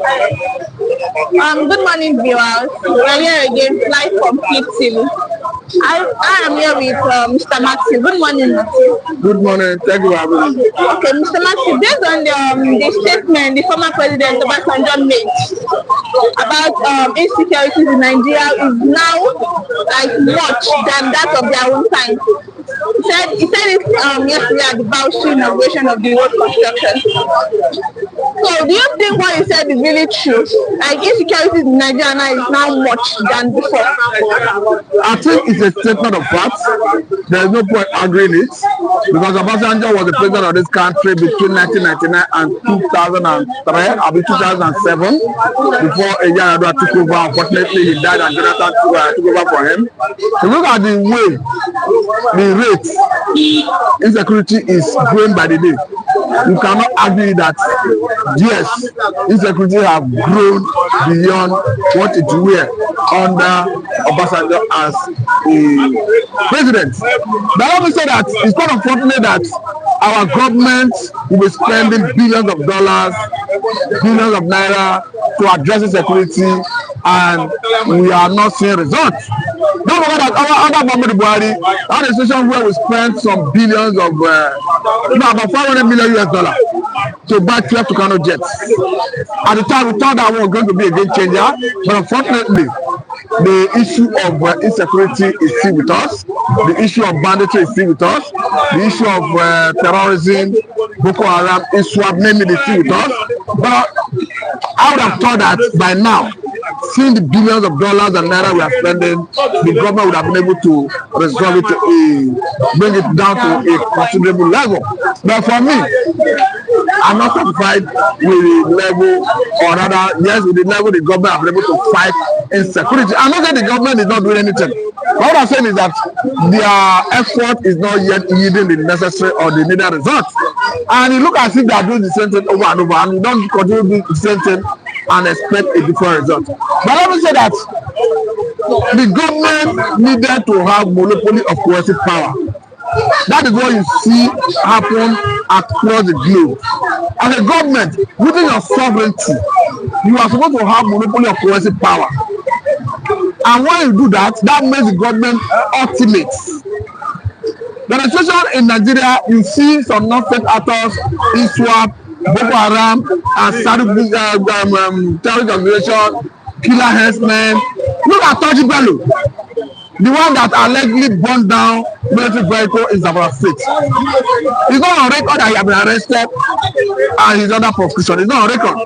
Good morning, viewers. We're here again, live from Clip TV. I am here with Mr. Maxi. Good morning, Maxi. Good morning. Thank you for having me. Okay, Mr. Maxi, based on the statement the former president Obasanjo made about insecurities in Nigeria is now like much than that of their own time. He said it yesterday at the Bauchi inauguration of the road construction. So, do you think what he said is really true? Like insecurities in Nigeria now is now much than before? I think it's a statement of facts. There is no point arguing it because Obasanjo was the president of this country between 1999 and 2003, or 2007, before a year ago took over. Unfortunately, he died and Jonathan took over for him. So look at the way the rate insecurity is growing by the day. You cannot argue that yes, insecurity have grown beyond what it were under Obasanjo as a president. But let me say that it's quite unfortunate that our government will be spending billions of dollars, billions of naira to address insecurity, and we are not seeing results. Don't forget that our other government, Buhari, had a situation where we spent some billions of, about $500 million US to buy 12 Tucano jets. At the time, we thought that we were going to be a game changer, but unfortunately, the issue of insecurity is still with us. The issue of banditry is still with us. The issue of terrorism, Boko Haram, ISWAP, namely, is still with us. But I would have thought that by now, seeing the billions of dollars and naira we are spending, the government would have been able to resolve it, bring it down to a considerable level. But for me, I'm not satisfied with the level, or rather, yes, with the level the government have been able to fight insecurity. I'm not saying the government is not doing anything. What I'm saying is that their effort is not yet yielding the necessary or the needed results. And you look as if they are doing the same thing over and over, and you don't continue doing the same thing and expect a different result. But let me say that the government needed to have monopoly of coercive power. That is what you see happen across the globe. As a government, within your sovereignty, you are supposed to have monopoly of coercive power. And when you do that, that makes the government ultimate. The situation in Nigeria, you see some non-state actors, ISWAP, Boko Haram, and terrorist organization, killer herdsmen. Look at Toji Bello, the one that allegedly burned down military vehicle in Zamfara State. It's not on record that he has been arrested and his other prosecution. It's not on record,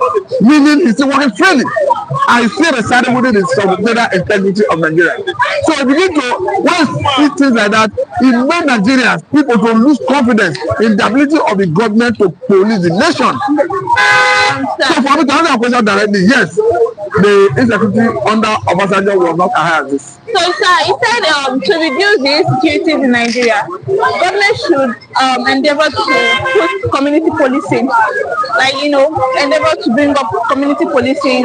meaning he's still working freely and he's still residing within the sovereign integrity of Nigeria. So we begin to, when you see things like that, it made Nigerians, people, to lose confidence in the ability of the government to police the nation. So for me to answer your question directly, yes, the insecurity under Obasanjo was not as high as this. So, sir, he said to reduce the insecurities in Nigeria, government should endeavor to put community policing, like, endeavor to bring up community policing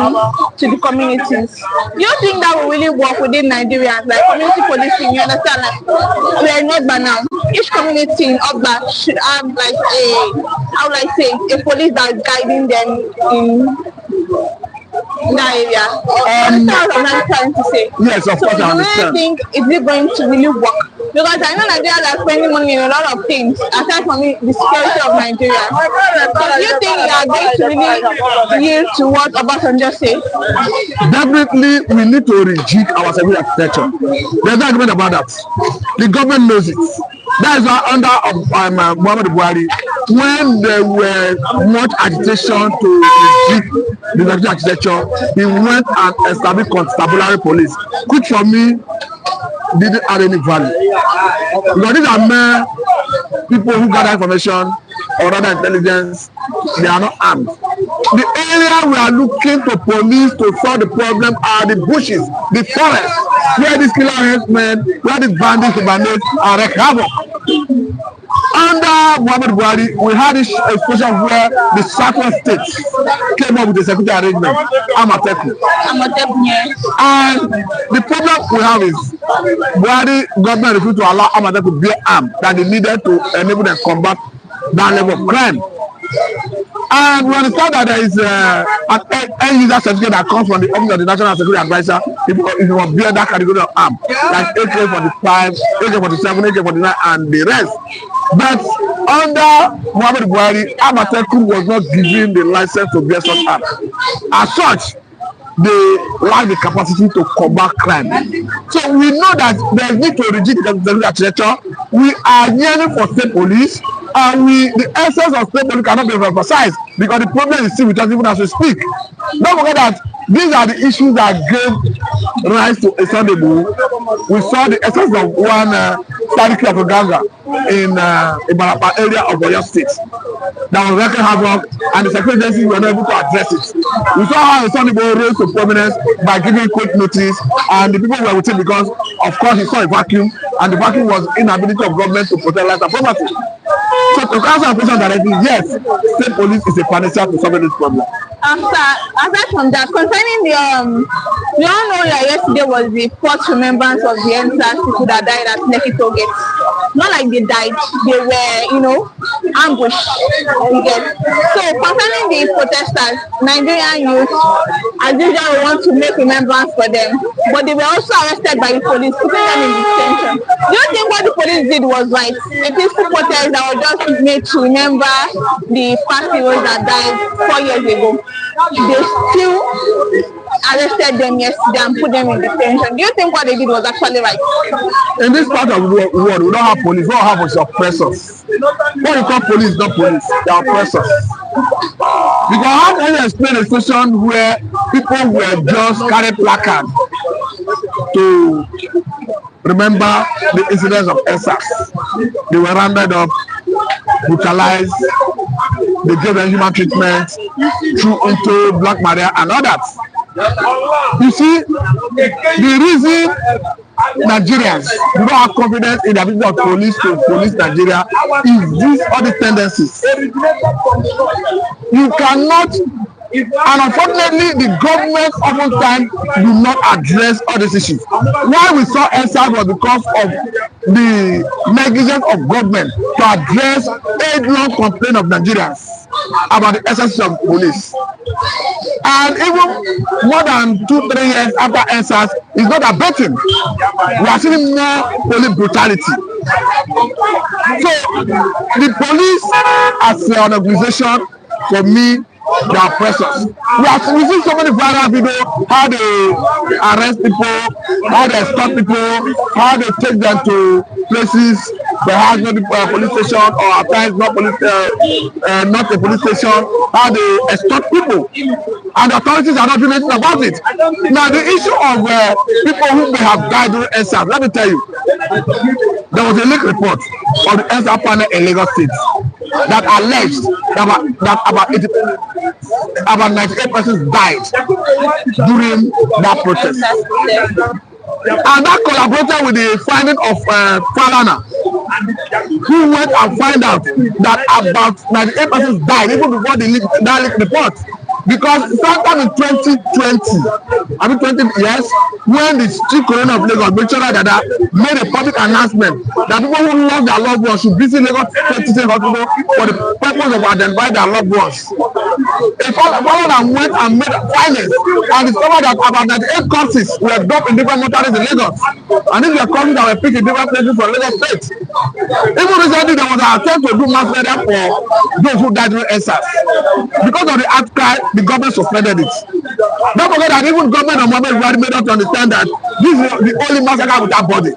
to the communities. Do you think that will really work within Nigeria? Like community policing, you understand? Like we are in Ogba now. Each community in Ogba should have like a police that is guiding them in that area. That's what I'm trying to say. Yes, of course, I understand. So do you think is it going to really work? Because I know Nigeria are spending money in a lot of things, aside from the security of Nigeria. So do you think they are going to really yield to what Obasanjo said? Definitely, we need to rejig our security architecture. There's no argument about that. The government knows it. That is why under Muhammad Buhari, when there were much agitation to rejig the security architecture, he went and established constabulary police, which for me didn't add any value. Because these are mere people who gather information or other intelligence. They are not armed. The area we are looking to police to solve the problem are the bushes, the forest, where these killer herdsmen, where these bandits are wreak havoc. Under Muhammad Buhari, we had a situation where the southern states came up with a security arrangement, Amateku. And the problem we have is Buhari government refused to allow Amateku to bear arms that they needed to enable them to combat that level of crime. And we understand that there is an end user certificate that comes from the Office of the National Security Advisor if you want to bear that category of arm, like AK-45, AK-47, AK-49, and the rest. But under Muhammad Buhari, Amateku was not given the license to bear such arms. As such, they lack the capacity to combat crime. So we know that there is need to reject the architecture. We are yearning for state police, and the essence of state police cannot be emphasized because the problem is still with us even as we speak. Don't forget that these are the issues that gave rise to a Sunday move. We saw the essence of one Sadiq Aboganga in Ibarapa area of Oyo State that was wreaking havoc, and the security agencies were not able to address it. We saw how a Sunday move rose to prominence by giving quick notice, and the people were with him because, of course, he saw a vacuum, and the vacuum was inability of government to protect life and property. So to answer the question directly, yes, state police is a panacea to solve this problem. Sir, aside from that, concerning the we all know that yesterday was the first remembrance of the NSAS people that died at Lekki Toll Gate. Not like they died, they were, ambushed. So concerning the protesters, Nigerian youth, as usual, we want to make remembrance for them, but they were also arrested by the police, putting them in detention. Do you think what the police did was right? A peaceful protest that was just made to remember the past heroes that died 4 years ago. They still arrested them yesterday and put them in detention. Do you think what they did was actually right? In this part of the world, we don't have police. What we have is oppressors. What you call police, not police. They are oppressors. Because how can you explain a situation where people were just carried placards to remember the incidents of ESAS? They were rounded up, brutalized, they gave them human treatment, threw into Black Maria and others. You see, the reason Nigerians do not have confidence in the ability of police to police Nigeria is these other tendencies. You cannot, and unfortunately, the government oftentimes do not address all these issues. Why we saw ESAS was because of the negligence of government to address age-long complaint of Nigerians about the essence of police. And even more than 2-3 years after ESAS, it's not abating. We are seeing more police brutality. So the police as an organization, for me, they are oppressors. We see so many viral videos, how they arrest people, how they stop people, how they take them to places perhaps not the police station, or at times not a police station, how they extort people, and the authorities are not doing anything about it. Now the issue of people who may have died during ESAS, let me tell you, there was a leak report of the ESAS panel in Lagos State that alleged that about 98 persons died during that protest. And that collaborated with the finding of Falana, who went and find out that about 98 persons died even before the leak report. Because sometime in 2020, when the chief coroner of Lagos, made a public announcement that people who lost their loved ones should visit Lagos State Hospital for the purpose of identifying their loved ones. A follower went and made findings and discovered that about 98 corpses were dumped in different mortuaries in Lagos. And these were corpses that were picked in different places from Lagos State. Even recently, there was an attempt to do mass murder for those who died during ESAS. Because of the outcry, the government suspended it. Don't forget that even government and Muhammad Buhari made us to understand that this is the only massacre without body.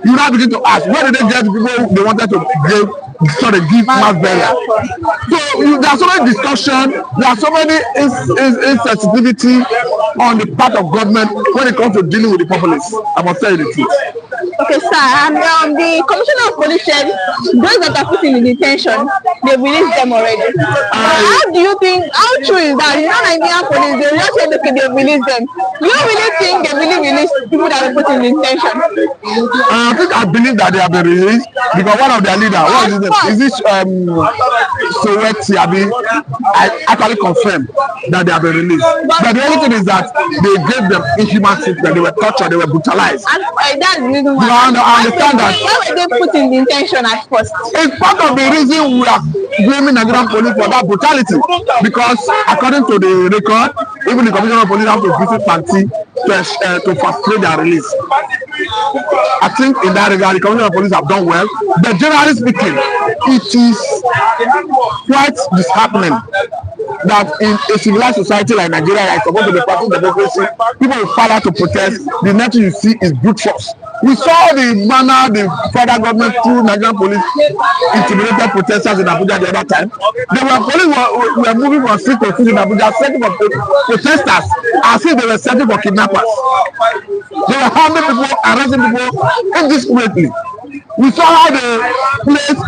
You now begin to ask, where did they get the people they wanted to give mass burial? So there are so many discussions, there are so many insensitivity on the part of government when it comes to dealing with the populace. I must tell you the truth. Okay, sir, and the commissioner of police said those that are put in detention, they released them already. How do you think, how true is that? Nigerian police, they just said, okay, they release them. Do you really think they really release people that were put in detention? I believe that they have been released because one of their leaders, what is his name? Is this Soweti Abi? I actually confirm that they have been released. But the only thing is that they gave them inhuman treatment. They were tortured, they were brutalized. And that's the reason why. No, I understand that. Why were they put in detention at first? It's part of the reason we are blaming Nigerian police for that brutality. Because according to the record, even the commissioner of police have to visit Panti to frustrate their release. I think in that regard, the commissioner of police have done well. But generally speaking, it is quite disheartening that in a civilized society like Nigeria, that is supposed to be practicing democracy, people will fire to protest. The next thing you see is brute force. We saw the manner the federal government through Nigerian police intimidated protesters in Abuja the other time. Police were moving from street to street in Abuja, searching for protesters as if they were searching for kidnappers. They were harming people, arresting people indiscriminately. We saw how they placed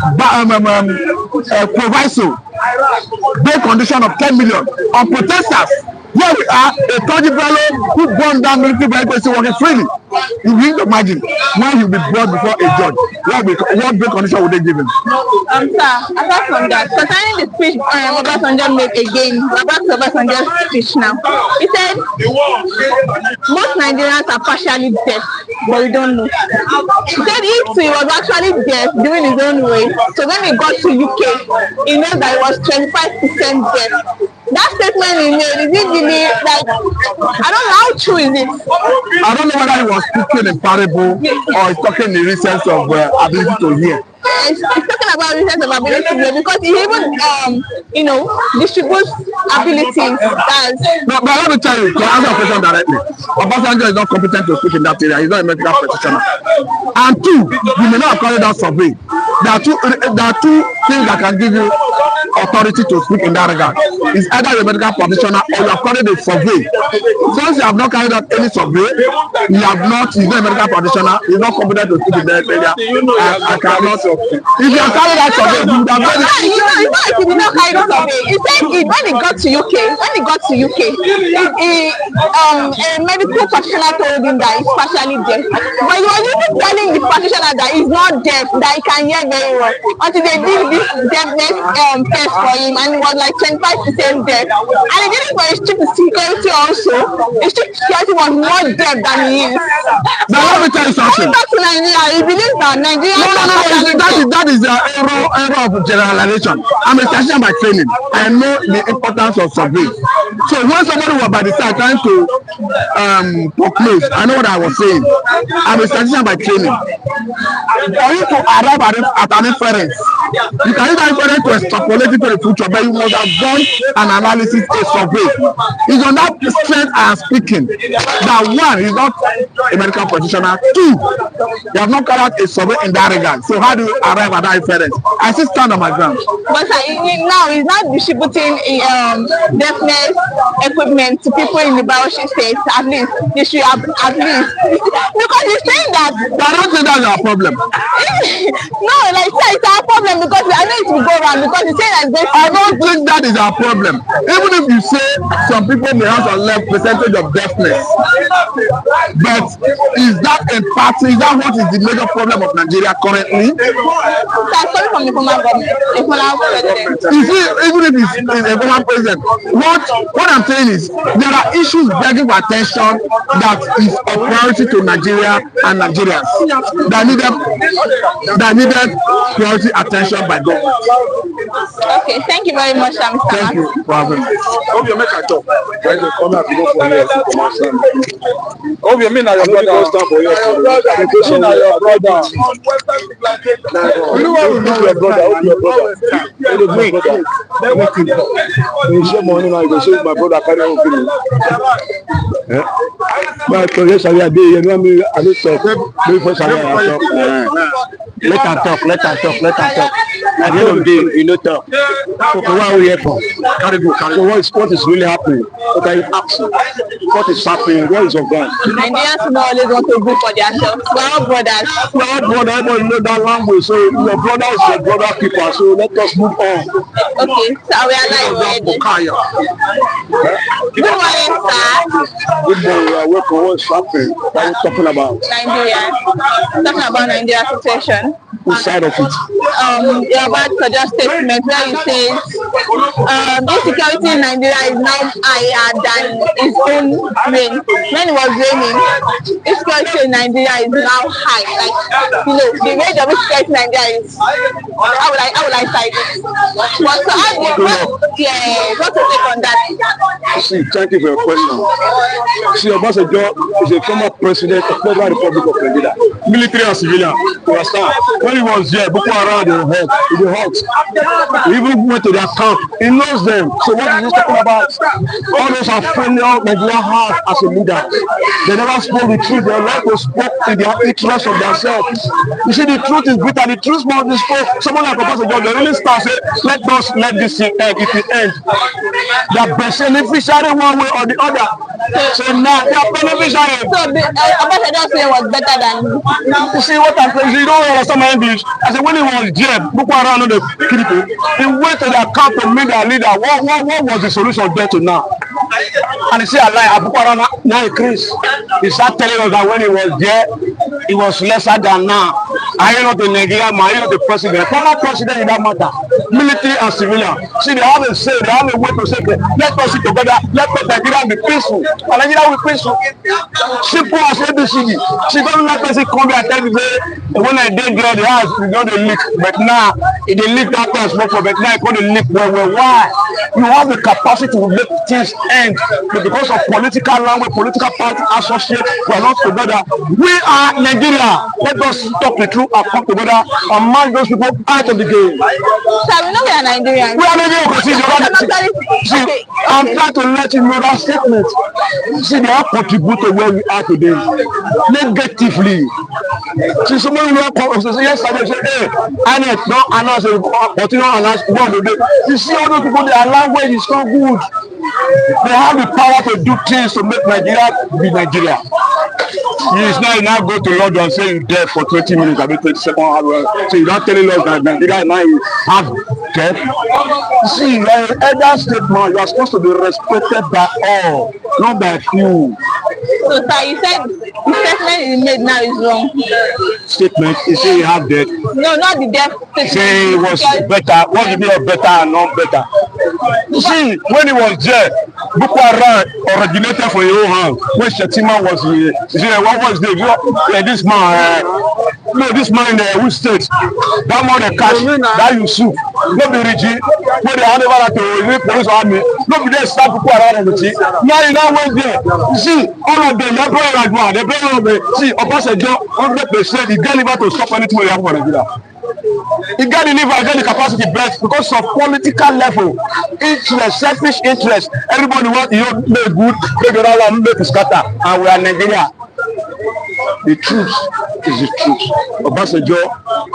proviso, bail condition of 10 million on protesters. Here we are, a clergy fellow who burned down military vehicles working freely. You need to imagine when he'll be brought before a judge. What bail condition would they give him? Sir, apart from that, concerning the speech Obasanjo made again, about Obasanjo's speech now, he said most Nigerians are partially deaf, but we don't know. He said if he was actually deaf doing his own way, so when he got to UK, he knows that he was 25% deaf. That statement he made, is it really like, I don't know how true is it? I don't know whether he was speaking in parable or he's talking in the sense of ability to hear. He's talking about the sense of ability to hear because he even, distributes abilities as. No, but let me tell you, to answer your question directly, Obasanjo is not competent to speak in that area. He's not a medical practitioner. And two, you may not have carried out survey. There are two things that can give you authority to speak in that regard. It's either a medical practitioner or you have carried a survey. Since you have not carried out any survey, he's not a medical practitioner, he's not competent to speak in that area. I cannot. If you have carried out survey, you would have done it. You know, if he did not carry out survey, he said when he got to UK, a medical practitioner told him that he's partially deaf. But he was even telling the practitioner that he's not deaf, that he can hear very well. Until they did this deafness test for him, and he was like 25% deaf. And he did it for his chief security also. His chief security was more deaf than he is. Now let me tell you something. Coming back to Nigeria, he believes that Nigeria. No, that is the error of generalization. I'm a statistician by training. I know the importance of survey. So when somebody was by the side trying to foreclose, I know what I was saying. I'm a statistician by training. For you to arrive at an inference, you can use that inference to extrapolate it to the future, but you must have done an analysis, a survey. It's on that strength I am speaking. That one, is not a medical practitioner. Two, you have not carried out a survey in that regard. So how do you arrive at that inference? I still stand on my ground. But now he's not distributing deafness equipment to people in the Bauchi state. At least they should have, at least because he's saying that. I don't think that's our problem. No, like it's our problem because I know it will go wrong because he's saying that. I don't think that is our problem. Even if you say some people may have a less percentage of deafness, but is that in fact, is that what is the major problem of Nigeria currently? That's coming from the former government, the former president. You see, even if it's a former president, what I'm saying is there are issues begging for attention that is a priority to Nigeria and Nigerians that needed priority attention by government. Okay, thank you very much, Mr. Thank you for having me. Hope you make a talk. Hope you mean that your brother stand for you. Your brother. You know your brother. Hope your brother. You share money now. You go say my brother carry on feeling. But yes, I dey. You know me. I don't talk. Let her talk. At the end of the day, you know talk. So what are we here for? Carry go. So what is really happening? What are you asking? What is happening? What is of God? Nigerians do not always want to go for themselves. We're all brothers. Everybody know that language. So your brother is your brother keeper. So let us move on. Okay, so we are live already. Good morning, sir. Good morning. Welcome. What's happening? What are we talking about? Nigeria. Talking about Nigeria situation. Which side of it? You're about to just statement where you say insecurity in Nigeria is now higher than its own rain. When it was raining, insecurity in Nigeria is now high. Like, you know, the rate of insecurity in Nigeria is, how would I cite it? But so how do you, what's your take on that? See, thank you for your question. See, Obasanjo is a former president of the Federal Republic of Nigeria. Military and civilian, you understand? When he was there, Boko Haram, they were hot. He even went to their camp. He knows them. So what is he talking about? All those are failure Nigeria have as a leader. They never spoke the truth. They like to speak in their interest of themselves. You see, the truth is bitter. The truth must be spoken. Someone like Obasanjo, they really start saying, let this thing end. If it ends, they are beneficiary one way or the other. So now they are beneficiary. So Obasanjo saying was better than. You see what I'm saying? You don't understand my English. I said when he was there, Boko Haram, the people, he went to their camp to meet their leader. What was the solution there to now? And he said, Boko Haram now increased. He started telling us that when he was there, it was lesser than now. I am not the Nigerian man, I am not the president. Former president in that matter, military and civilian. See, they have a say, they have a way to say, let us sit together, let us Nigeria be peaceful. And Nigeria will be peaceful. Simple as ABCD. She don't let us come here and tell me, when I did there, the house, we got the leak. But now, if they leak that time, but now it's going to leak. Well, why? You have the capacity to make things end. But because of political language, political party associates, we are not together. We are Nigeria. Let us talk the truth and come together and manage those people out of the game. So we know we are Nigerians. We are Nigerians. See, I'm trying to let you know that statement. See, they all contribute to where we are today. Negatively. See, somebody will come say yesterday, say, hey, Annette, don't announce it, continue to announce one of the day. You see all those people, their language is not good. They have the power to do things to make Nigeria be Nigeria. It's not now go to London and say you're there for 20 minutes, I mean 27 hours. So you're not telling us that Nigeria now you have death. See, your elder statement, you are supposed to be respected by all, not by few. So sir, you said the statement you made now is wrong. Statement, you say you have death. No, not the death statement. Say it was better. What do you mean better and not better? You see, when he was there, Boko Haram originated from your own hand. When Shetima was here, you see, what was the this man? This man in the which state? That man the cash, that you sue. No be Rigi, when they hand over to the police army, no be there start Boko Haram on the team. Now you now went there. You see, all of them, they're playing like one. They're playing like one. See, Obasanjo, 100%, he can't even to stop anything when they have for Nigeria. He got the liver, got the capacity, but because of political level, interest, selfish interest, everybody wants you make good, make it all make it scatter, and we are Nigeria. The truth is the truth. Obasanjo,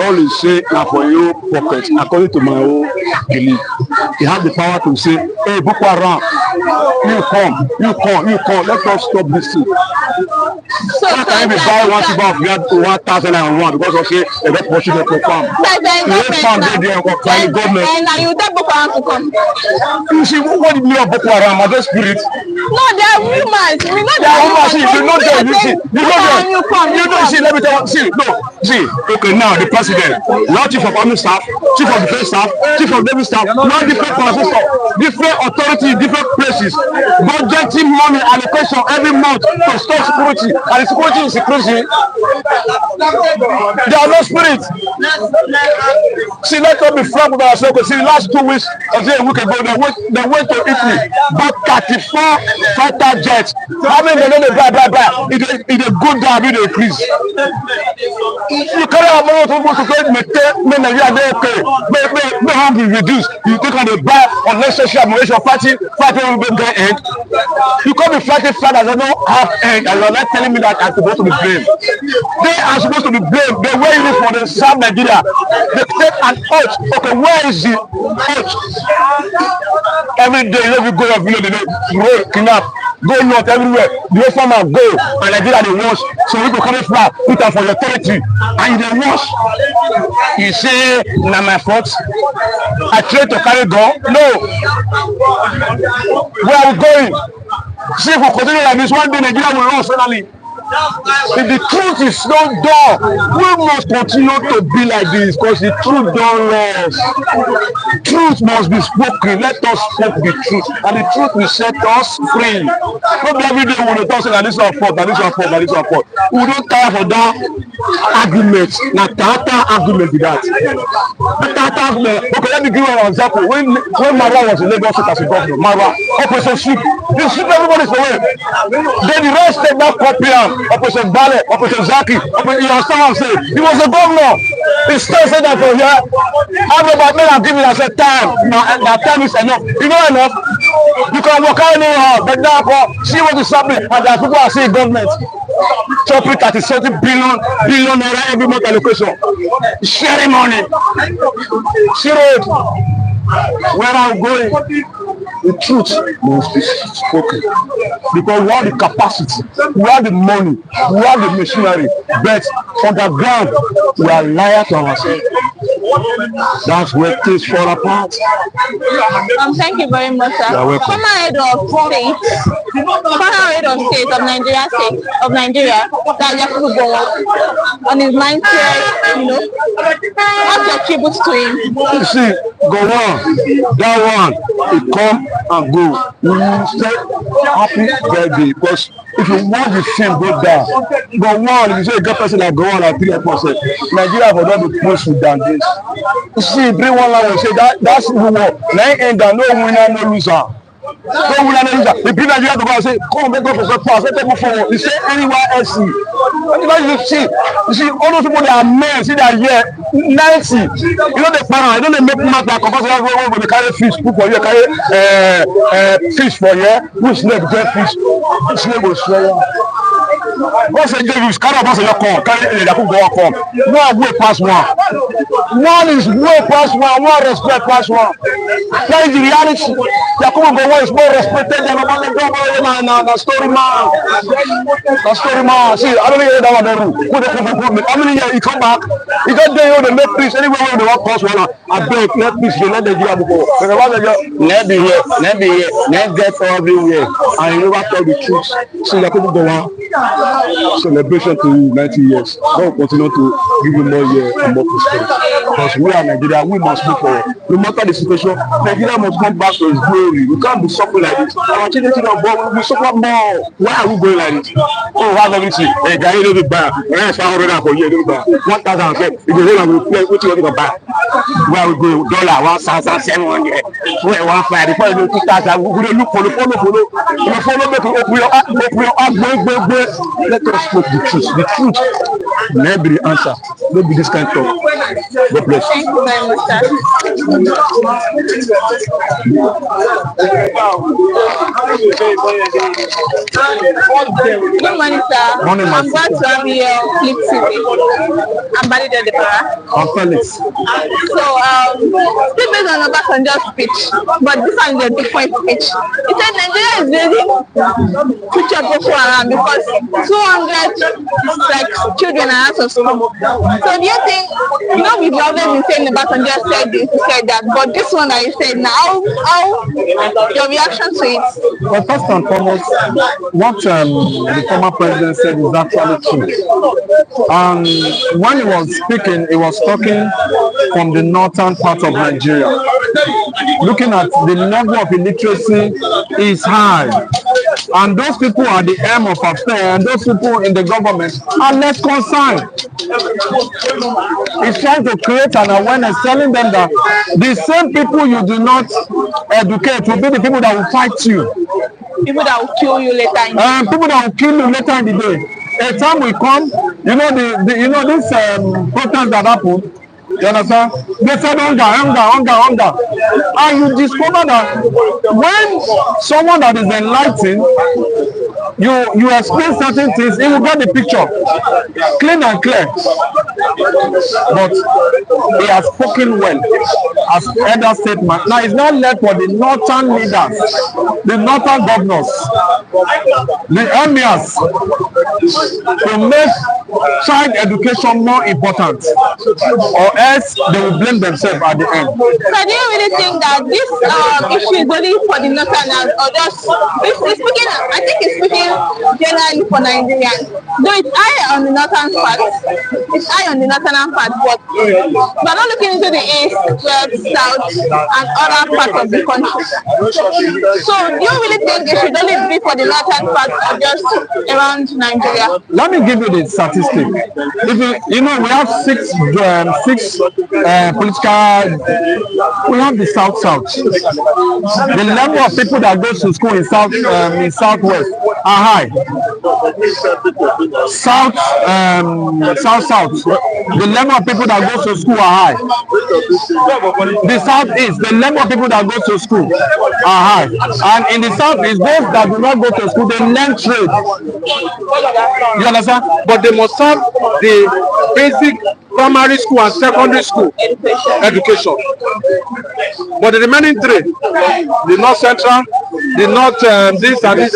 all he say now for your pocket, according to my own belief. He has the power to say, hey, Boko Haram, you come, let us stop this thing. So can you buy one people of 1,001 because of say they don't pursue the farm. You farm there by the government. And you tell Boko Haram to come. You see, what do you mean of Boko Haram? Are they spirits? No, they are humans. We know they are humans. See, you know them. You know them. You know. See, let me tell you. See, no. See, okay, now the president, now chief of army staff, chief of defense staff, chief of navy staff, now different positions, different authorities, different places, budgeting money allocation every month to stop security, and the security is increasing. There are no spirits. See, let us be frank with ourselves. See, the last 2 weeks, or say a week ago, they went to Italy, bought 34 fighter jets. How many they know they buy? It's a good job, it increase. You carry our money to make Nigeria okay. May harm be reduced. You take on the buy unnecessary admiration, fighting will be the end. You can't be fighting fighters that don't have end, and you're not telling me that I'm supposed to be blamed. They are supposed to be blamed. They were in it for the South Nigeria. They take an oath. Okay, where is the oath? Every day, every go of village, they roll, kidnap, go north everywhere. The farmer go, and Nigeria they wash. So people come flat, put them for your territory, and they wash. You say, na my fault. I tried to carry gun. No. Where are we going? See, if we continue like this, one day Nigeria will run finally. If the truth is not done, we must continue to be like this because the truth don't lost. Truth must be spoken. Let us speak the truth, and the truth will set us free. Not every day we will talk that this is our fault, that this is our fault, that this is our fault. We don't tire for that argument. Now, Tata argument with that. Tata argument. Okay, let me give you an example. When Marwa was in Lagos State as a governor, Marwa, Operation Sleep. They sleep everybody's away. Then the rest take that copy. Operation Bale, Operation Zaki, you understand what I'm saying? He was a governor. He still said that for here. Everybody men are giving us a time. Now time is enough. You know enough? You can work out anyhow, but now see what is happening. And there are people are saying government chopping 30-something billion naira every month allocation. Sharing money. See road. Where I'm going, the truth must be spoken because we have the capacity, we have the money, we have the machinery, but on the ground we are liars to ourselves. That's where things fall apart. Thank you very much, sir. Former head of state of Nigeria, that Yakubu Boko, on his 90th, you know, what's your tribute to him? You see, go on. That one, it come and go. We say happy birthday because if you want the film go down, go on. If you say a good person like go on like 3%, Nigeria for not be push than this. You see, bring one line and say that's the war. Now ain't got no winner, no loser. No winner, no loser. The people Nigeria to go and say, come make up for some pass, let them move forward. You say anywhere else. You see, all those people that are men, see that here, 90. You know the parents, they don't make math that compulsory when they carry fish, put for you, carry fish for you, which snake get fish, snake will swallow. Once I give you, carry Obasanjo come, carry Yakubu go come. One way past one. One is way past one respect past one. That is the reality. Yakubu go is more respected than Obasanjo. Story man. The story man. See, I don't hear that one. How many years he come back? He got there, they make peace. Anywhere they want cause one. I beg, let peace, let the Nigeria go. Let be here, let get everywhere. And you never tell the truth. See, Yakubu go on. Celebration to 90 years. God will continue to give you more years and more prosperity. Because we are Nigeria, we must move forward. No matter the situation, Nigeria must come back to its glory. We can't be suffering like this. Our children are born, we suffer more. Why are we going like this? Oh, we have everything. A guy don't be bad. Rent 500 for you, don't buy. 1,000. If you say we play, what you want to buy? Where we go? $1,700. Where 1,500? Before you do 2,000, we don't look follow. We follow, make we open your heart, go. Let us speak the truth. The truth may be the answer. Don't be this kind of talk. God bless. Thank you very much, sir. Good morning, sir. Morning, I'm glad to have you here on Flip TV. I'm Balide Debora. I'm Felix. So, still based on Obasanjo's speech, but this one is a different speech. He said Nigeria is raising future Boko Haram because 200 like children are out of school. So do you think, you know, we've always been saying Obasanjo said this, he said that, but this one that you said now, how your reaction to it? Well, first and foremost, what the former president said is actually true. And when he was speaking, he was talking from the northern part of Nigeria. Looking at the level of illiteracy is high. And those people are the aim of affairs, and those people in the government are less concerned. He's trying to create an awareness, telling them that the same people you do not educate will be the people that will fight you. People that will kill you later in the day. People that will kill you later in the day. A time will come, you know, this protest that happened. You understand? They said hunger. And you discover that when someone that is enlightened, you explain certain things, he will get the picture clean and clear. But he has spoken well as elder statement. Now it's not left for the northern leaders, the northern governors, the emirs to make child education more important, or else they will blame themselves at the end. So do you really think that this issue is only for the northerners, or just it's speaking? I think it's speaking generally for Nigerians. Though it's high on the northern part, it's high on the northern part, but we're not looking into the east, west, south, and other parts of the country. So do you really think it should only be for the northern part, or just around Nigeria? Let me give you the statistic. If you know, we have six political. We have the south. The level of people that go to school in southwest are high. South. The level of people that go to school are high. The southeast, the level of people that go to school are high. And in the southeast, those that do not go to school, they learn trade. You understand? But they must have the basic primary school and secondary school education. But the remaining three, the North Central, the North this and this,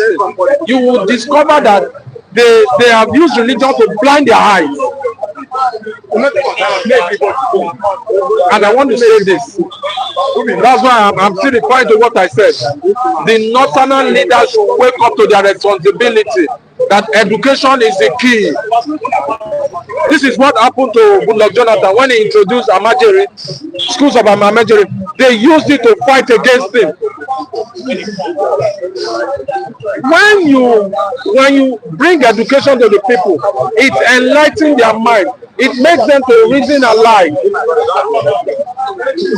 you will discover that they have used religion to blind their eyes. And I want to say this. That's why I'm still referring to what I said. The northern leaders should wake up to their responsibility. That education is the key. This is what happened to Goodluck Jonathan when he introduced Amajiri, schools of Amajiri. They used it to fight against him. When you bring education to the people, it enlightens their mind. It makes them to reason alive.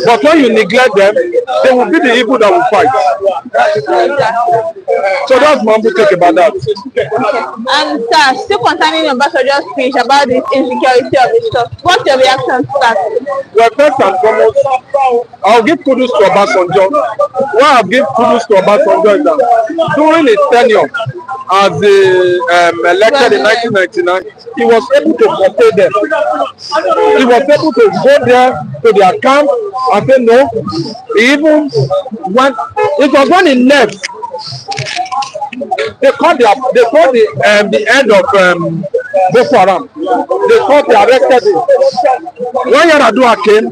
But when you neglect them, they will be the evil that will fight. So that's my take about that. And sir, still concerning Obasanjo's speech about the insecurity of the stuff, what's your reaction to that? Well, first and foremost, I'll give kudos to Obasanjo. Why I'll give kudos to Obasanjo is that during his tenure as elected in 1999, he was able to portray them. He was able to go there to their camp and say no. He even went. It was when he left. They called the end of Boko Haram. They arrested him. When Yaradua came,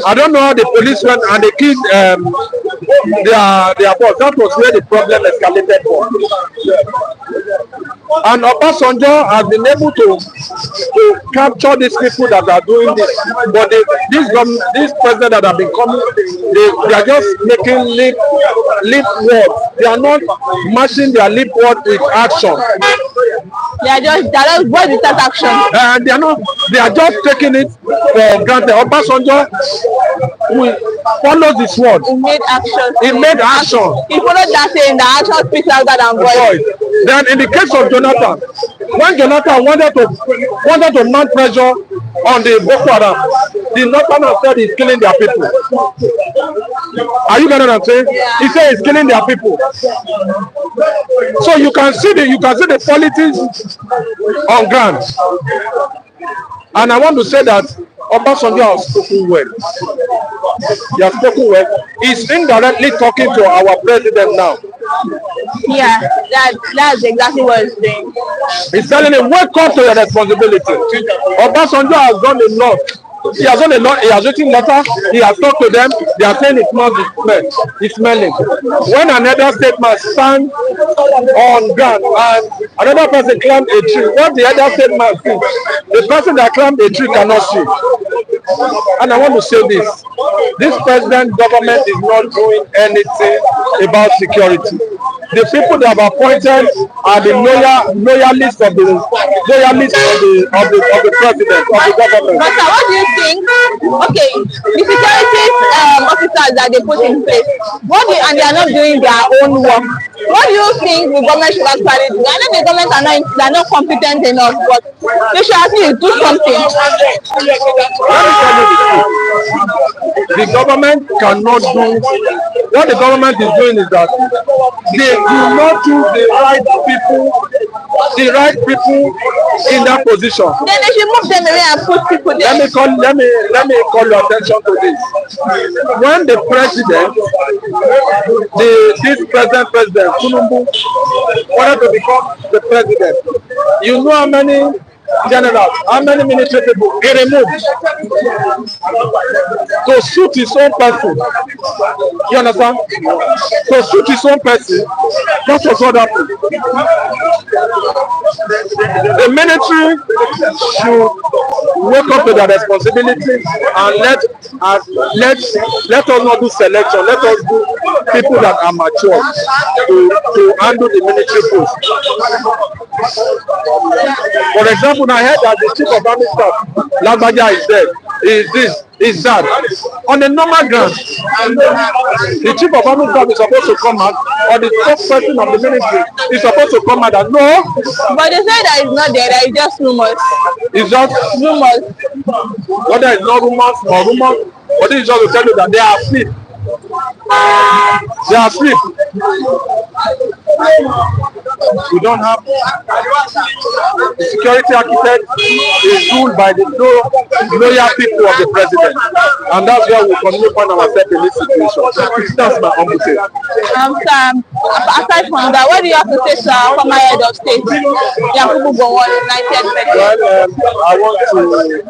I don't know how the police went and they killed their boss. That was where the problem escalated for. And Obasanjo has been able to capture these people that are doing this. But this president that have been coming, they are just making lip words. They are not matching their lip word with action. They are just what is that action? And they are just taking it for granted. Obasanjo follows his word. He made action. He made action. He followed that saying the action speaks louder than voice. Then in the case of Jonathan, when Jonathan wanted to mount pressure on the Boko Haram, the Northerners said he's killing their people. Are you getting what I'm saying? Yeah. He said he's killing their people. So you can see the politics on ground. And I want to say that Obasanjo has spoken well. He has spoken well. He's indirectly talking to our president now. Yeah, that's exactly what he's doing. He's telling him, wake up to your responsibility. Obasanjo has done a lot. He has done a lot. He has written letters. He has talked to them. They are saying it must be smelling. When another statement stands on ground and another person climbs a tree, what the other statement sees, the person that climbed a tree cannot see. And I want to say this. This president government is not doing anything about security. The people that have appointed are the loyalists of the president, of the government. But what do you think? Okay, the security officers that they put in place, and they are not doing their own work. What do you think the government should actually do? I know the government are not competent enough, but they should actually do something. The government cannot do. What the government is doing is that they do not choose the right people in that position. Then they should move them away and put people there. Let me call your attention to this. When the president, this present president, Tinubu, wanted to become the president, you know how many general, how many military people he removed to suit his own person. You understand? To suit his own person. That was what happened. The military should wake up to their responsibility and let us not do selection. Let us do people that are mature to handle the military post. For example, I heard that the chief of army staff, Lagbaja, is dead. Is this? Is that? On a normal ground, the chief of army staff is supposed to come out, or the top person of the military is supposed to come out and no. But they say that it's not there, that it's just rumors. It's just rumors. Whether it's not rumors or rumors, but this is just to tell you that they are asleep. They are asleep. We don't have the security architect is ruled by the loyal people of the president, and that's where we continue to find ourselves in this situation. That's my humble take. Aside from that, what do you have to say to our former head of state, Yakubu Gowon, United States? Well, I want to say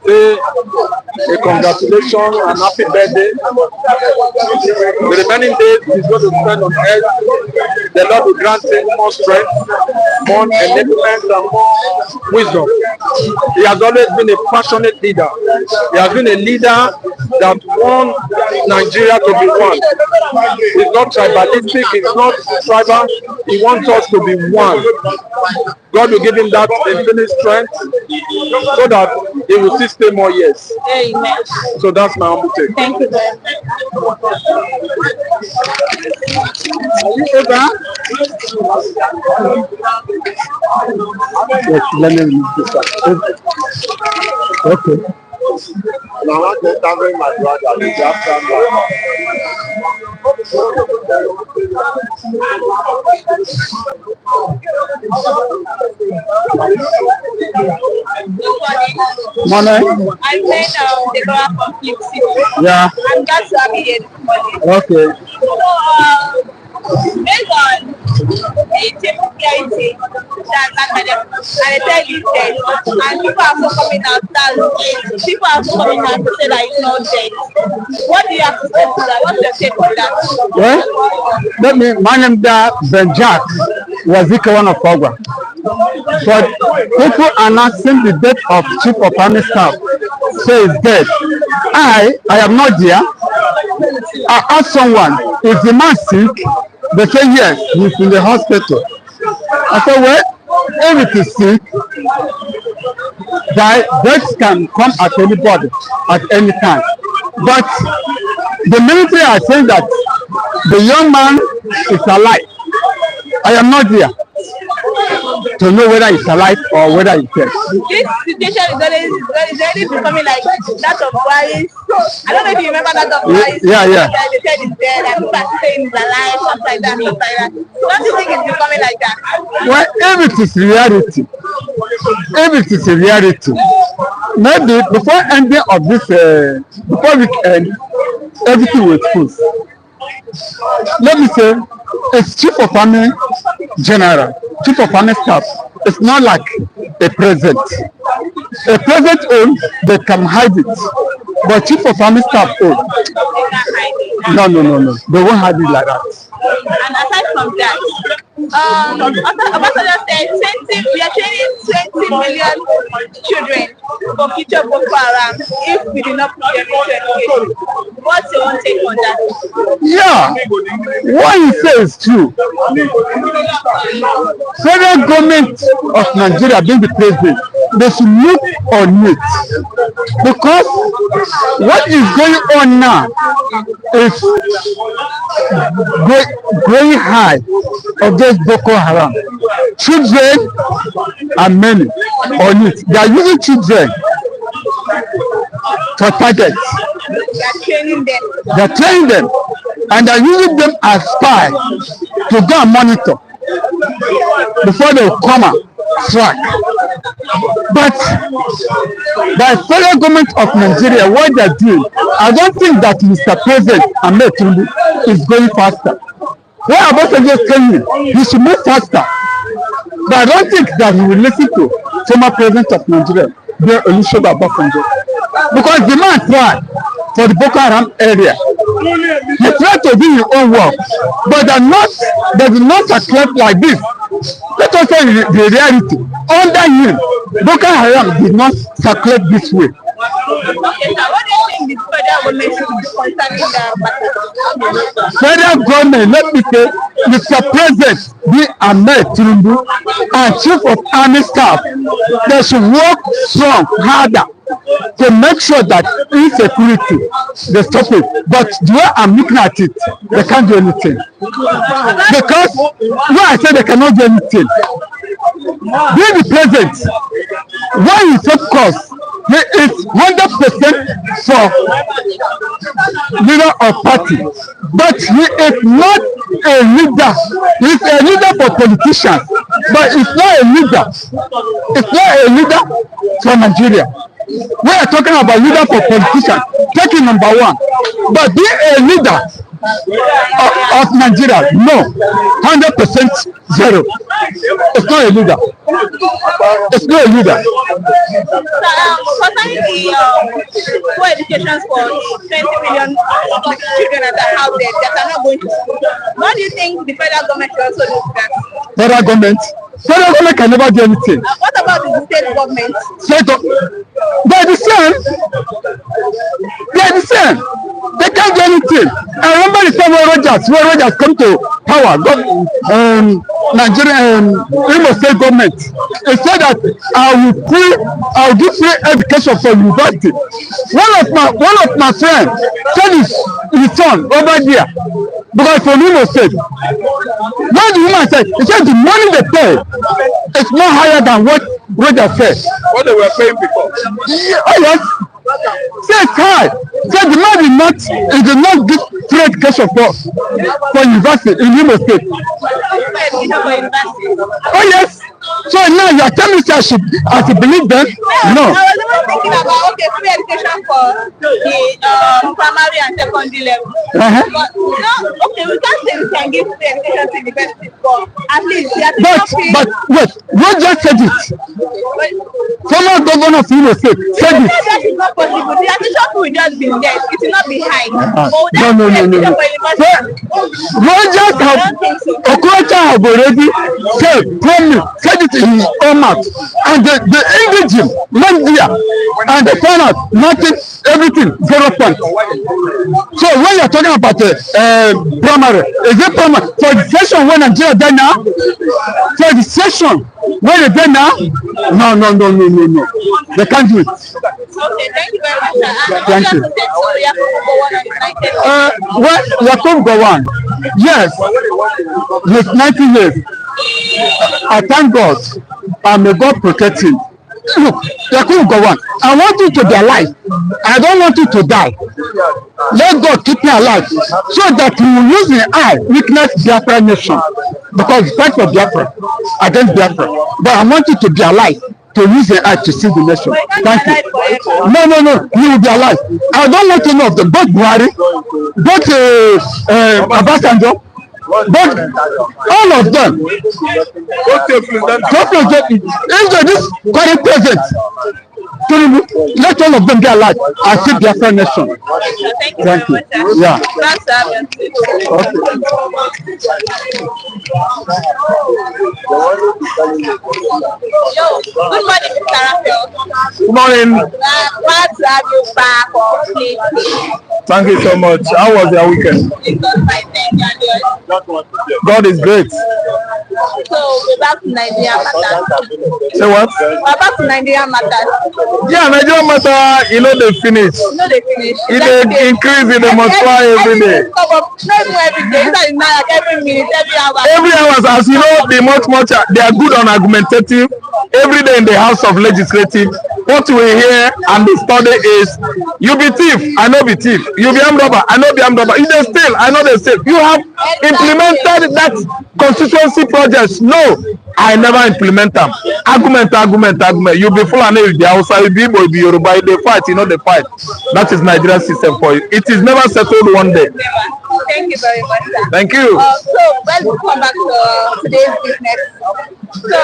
a congratulations and happy birthday. The remaining days is going to spend on earth. The Lord will grant him more strength, more enablement, and more wisdom. He has always been a passionate leader. He has been a leader that wants Nigeria to be one. He's not tribalistic, he's not tribal. He wants us to be one. God will give him that infinite strength so that he will still stay more years. Amen. So that's my humble take. Thank you very much. Are you over? Yes, let me read this up. Okay. And I want to thank my brother, the Morning. I played the girl from Flip City. Yeah. I'm glad to have you here this morning. Okay. So, based on the security that and I tell you dead, and people are so coming out that people are so coming out to say that it's not dead. What do you have to say to that? What's your take on that? Well, my name is Ben Jack was one of Ogwa. But people announcing the death of Chief of Army Staff say he's dead. I am not there. I asked someone, is the man sick? They say yes, he's in the hospital. I said, well, if it is sick, death can come at anybody at any time. But the military are saying that the young man is alive. I am not there to know whether he's alive or whether he's dead. This situation is already becoming like that of Wise. I don't know if you remember that of Wise. Yeah. They said he's dead and people are saying he's alive, stuff like that. Don't you think it's becoming like that? Well, if it is reality, maybe before ending of this, before we end, everything will full. Let me say, it's Chief of Army General, Chief of Army Staff. It's not like a president. A president own, they can hide it. But Chief of Army Staff own. No. They won't hide it like that. And aside from that, Obasanjo said we are training 20 million children for future Boko Haram if we do not put them into education. What's your own take on that? Yeah, what he says is true. Federal government of Nigeria being the president, they should look on it. Because what is going on now is going high against Boko Haram. Children are many on it. They are using children for targets. They are training them. And they are using them as spies to go and monitor before they will come and strike. But the federal government of Nigeria, what they are doing, I don't think that Mr. President Ahmed Tinubu is going faster. What Obasanjo is telling you, he should move faster. But I don't think that he will listen to former president of Nigeria, Haram-Obasanjo. Because the man tried for the Boko Haram area. He tried to do his own work, but they did not circulate like this. Let us say the reality. Under him, Boko Haram did not circulate this way. Okay, sir, what do you think the federal government should do concerning the matter? Federal government, let me say, Mr. President, the Ahmed Tinubu, and Chief of Army Staff, they should work strong, harder, to make sure that insecurity, they stop it. But the way I'm looking at it, they can't do anything. Because when I say they cannot do anything, being the president, when you take course, he is 100% for leader of party, but he is not a leader. He is a leader for politicians, but he's not a leader. It's not a leader for Nigeria. We are talking about leader for politicians, taking number one, but be a leader of Nigeria, no, 100% zero. It's not a leader. It's not a leader. Concerning the poor education for the 20 million children that are out there that are not going to school, what do you think the federal government should also do that? Federal government can never do anything. What about the state government? They're the same. They're the same. They can't do anything. I remember the time when Rogers come to power, Nigerian Imo State government. He said that I will give free education for university. One of my friends said his son over there, because from Imo State. When the woman said, he said the money they pay is more higher than what Rogers said. What they were paying before? Yeah, oh yes. Say it's high. Say the man did not give free education for university in Imo State. Oh yes. So now you are telling me I should believe them? No. I was even thinking about free education for the primary and secondary level. But no, we can't say we can give free education to universities, but at least we are But wait, Rogers said it. Former governor of Imo State said it. That is not possible. The admission will just be there. It will not be high. No. Rogers Okorocha have already said it in his own mouth, and they engaged him, went there, and they found out nothing, everything 0 points. So when you're talking about primary, is it primary for the session when Nigeria there now? For the session when they there now? No. They can't do it. Okay, thank you very much, sir. Thank you. Well, Yakub Gowon, yes, he's 90 years. I thank God, and may God protect him. Look, Yakub Gowon, I want you to be alive. I don't want you to die. Let God keep me alive, so that you will use the eye witness Biafra nation, because fight for Biafra against Biafra. But I want you to be alive, to use the eye to see the nation. Thank you. No, you will be alive. I don't want to know of the both Buhari, both Obasanjo, but all of them. This current president, let all of them be alive and see Biafra nation. Thank you. Yeah. Good morning, Mr. Raphael. Good morning. Glad to have you back on Play. Thank you so much. How was your weekend? God is great. So we're back to Nigeria matters. Say what? We're back to Nigeria matters. Yeah, Nigeria matter, they finish. They finish. They increase, they multiply every day. Not even every day. It's not like every minute, every hour. Every hour, as you know, they are good on argumentative. Every day in the House of Legislative, what we hear and the study is, you be thief, I know be thief. You be armed robber, I know be armed robber. If they steal, I know they steal. You have implemented that constituency projects. No, I never implement them. Argument. You be full and you be Hausa, you be Igbo, you be Yoruba, they fight, they fight. That is Nigerian system for you. It is never settled one day. Thank you very much, sir. Thank you. So let's come back to today's business. So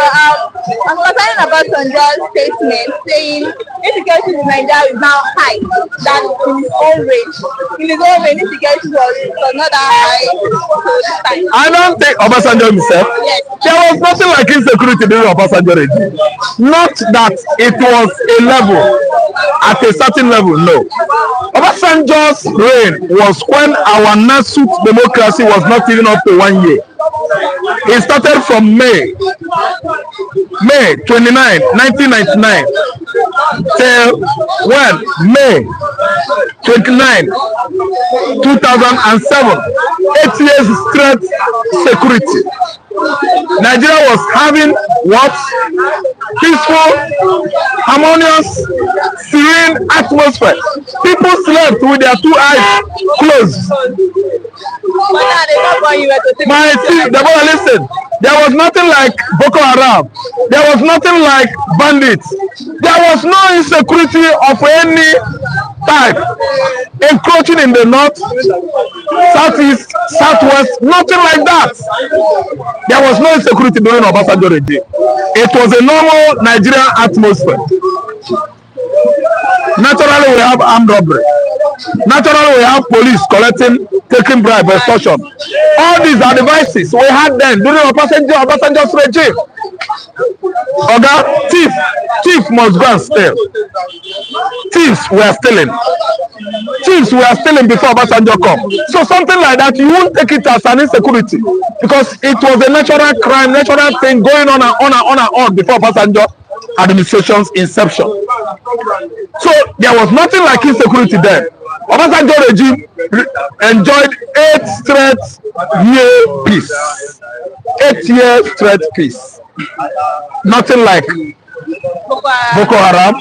And concerning Obasanjo's statement saying insecurity in Nigeria is now high than in his own reign. In his own reign, insecurity was not that high this time. I don't think Obasanjo himself. Yes. There was nothing like insecurity during Obasanjo regime. Not that it was a level, at a certain level, no. Obasanjo's reign was when our nascent democracy was not even up to 1 year. It started from May 29, 1999 till when? May 29, 2007. 8 years straight security. Nigeria was having what? Peaceful, harmonious, serene atmosphere. People slept with their 2 eyes closed. My Deborah, listen. There was nothing like Boko Haram. There was nothing like bandits. There was no insecurity of any type encroaching in the north, southeast, southwest. Nothing like that. There was no insecurity during Obasanjo regime. It was a normal Nigerian atmosphere. Naturally, we have armed robbery. Naturally, we have police collecting, taking bribe, extortion. All these are devices we had then during Obasanjo's regime. Oga, thief must go and steal. Thieves were stealing. Thieves were stealing before Obasanjo come. So something like that, you won't take it as an insecurity because it was a natural crime, natural thing going on and on before Obasanjo administration's inception. So there was nothing like insecurity then. Obasanjo regime enjoyed 8 straight year peace. 8 years straight peace. Nothing like Boko Haram,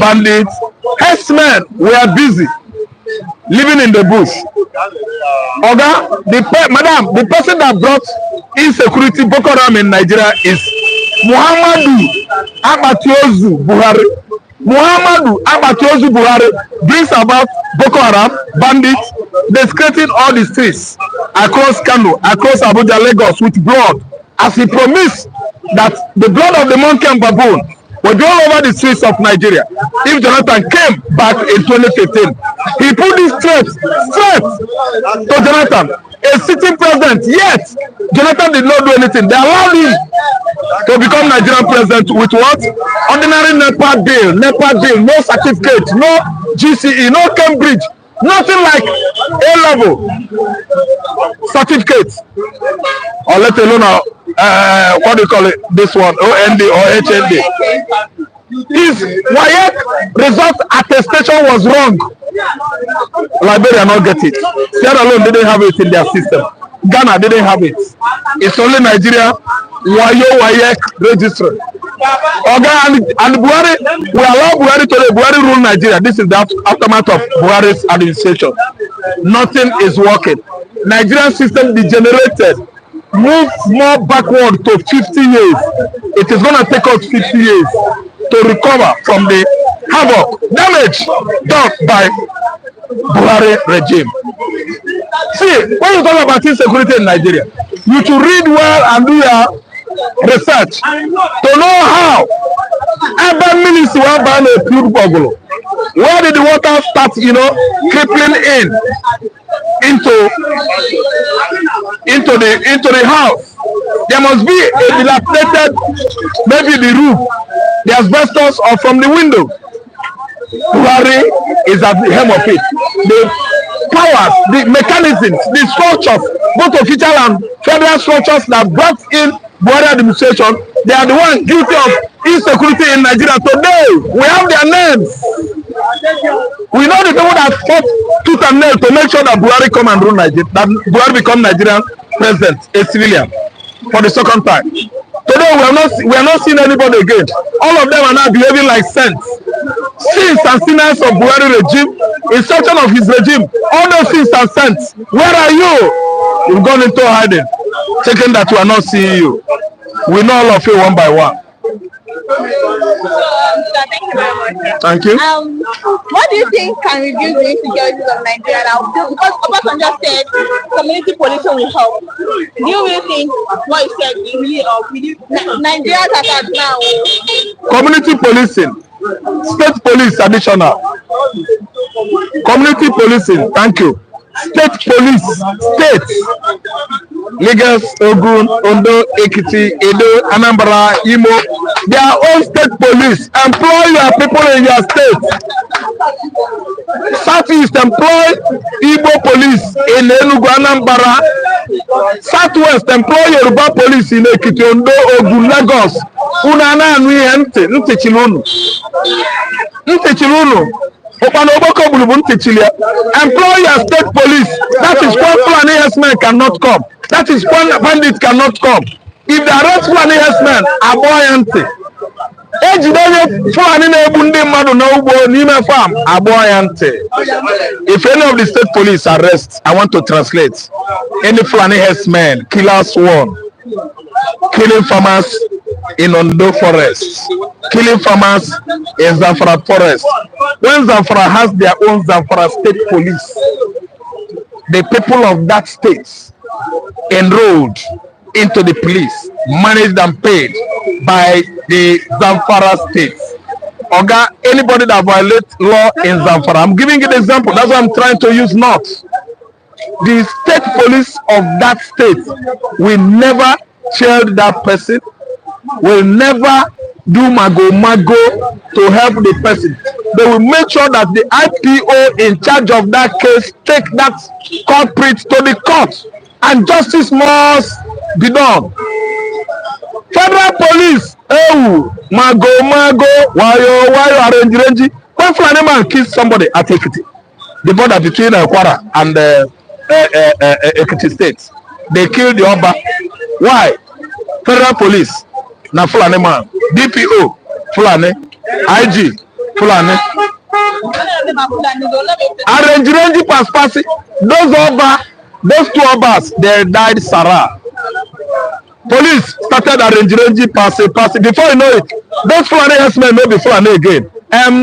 bandits, herdsmen were busy living in the bush. Oga, the person that brought insecurity, Boko Haram in Nigeria is Muhammadu Abatiozu Buhari. Muhammadu Abatiozu Buhari brings about Boko Haram, bandits, desecrating all the streets across Kano, across Abuja, Lagos with blood, as he promised that the blood of the monkey and baboon will go all over the streets of Nigeria. If Jonathan came back in 2015, he put this straight to Jonathan, a sitting president, yet Jonathan did not do anything. They allowed him to become Nigerian president with what? Ordinary NEPA bill, no certificate, no GCE, no Cambridge, nothing like A-level certificate, or let alone what do you call it? This one, OND or HND. His WAEC result attestation was wrong. Liberia not get it. Sierra Leone didn't have it in their system. Ghana didn't have it. It's only Nigeria. WAEC registry. Okay, and Buhari, we allow Buhari to Buhari rule Nigeria. This is the aftermath of Buhari's administration. Nothing is working. Nigerian system degenerated. Move more backward to 50 years. It is going to take us 50 years to recover from the havoc, damage done by Buhari regime. See, when you talk about insecurity in Nigeria, you should read well and do your research to know how urban ministry will ban a pure bungalow. Where did the water start, crippling into the house? There must be a dilapidated, maybe the roof, the asbestos, or from the window. Buhari is at the helm of it. The powers, the mechanisms, the structures, both official and federal structures that brought in Buhari administration, they are the ones guilty of insecurity in Nigeria. Today, we have their names. We know the people that fought tooth and nail to make sure that Buhari come and rule Nigeria, that Buhari become Nigerian president, a civilian, for the second time. Today, we are not seeing anybody again. All of them are now behaving like saints. Sins and sinners of Buhari regime, instruction of his regime, all those sins and saints. Where are you? You've gone into hiding, thinking that we are not seeing you. We know all of you one by one. Thank you very much. Thank you. What do you think can reduce the insecurities of Nigeria now? Because Obasanjo said community policing will help. Do you really think what you said will really help? Nigeria's at now. Community policing, state police additional. Community policing, thank you. State police, state. Lagos, Ogun, Ondo, Ekiti, Edo, Anambra, Imo, their own state police. Employ your people in your state. Southeast, employ Igbo police in Enugu, Anambra. Southwest, employ Yoruba police in Ekiti, Ondo, Ogun, Lagos. Unana and we Ntechilunu. Boko employ your state police. That is when Fulani herdsmen cannot come. That is when bandits cannot come. If the arrest Fulani herdsmen are buoyanty. If any of the state police arrest, I want to translate. Any Fulani herdsmen, killers one, killing farmers in Ondo forest, killing farmers in Zamfara forest. When Zamfara has their own Zamfara state police, the people of that state enrolled into the police, managed and paid by the Zamfara state. Oga, anybody that violates law in Zamfara, I'm giving you the example, that's what I'm trying to use not. The state police of that state will never shield that person, will never do mago to help the person. They will make sure that the IPO in charge of that case take that culprit to the court and justice must be done. Federal police, mago, wayo, arrange. When Fulani man kills somebody at Ekiti, the border between Kwara and Ekiti State, they kill the Oba. Why? Federal police, na Fulani man. DPO, Fulani. IG, Fulani. Arrange pass. Those two Obas, they died Sarah. Police started arrange pass. Before you know it, those Fulani herdsmen may be Fulani again.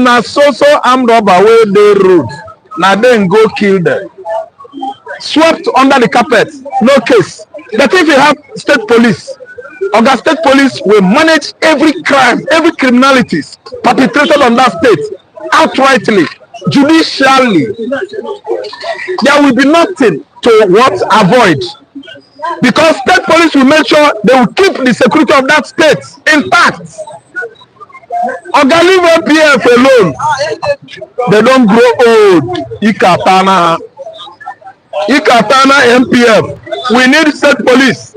Na so armed robber where they road. Now then go kill them. Swept under the carpet, no case. But if you have state police, Oga state police will manage every crime, every criminalities perpetrated on that state outrightly, judicially. There will be nothing to avoid. Because state police will make sure they will keep the security of that state intact. Oga leave MPF alone. They don't grow old. Ikatana MPF. We need state police.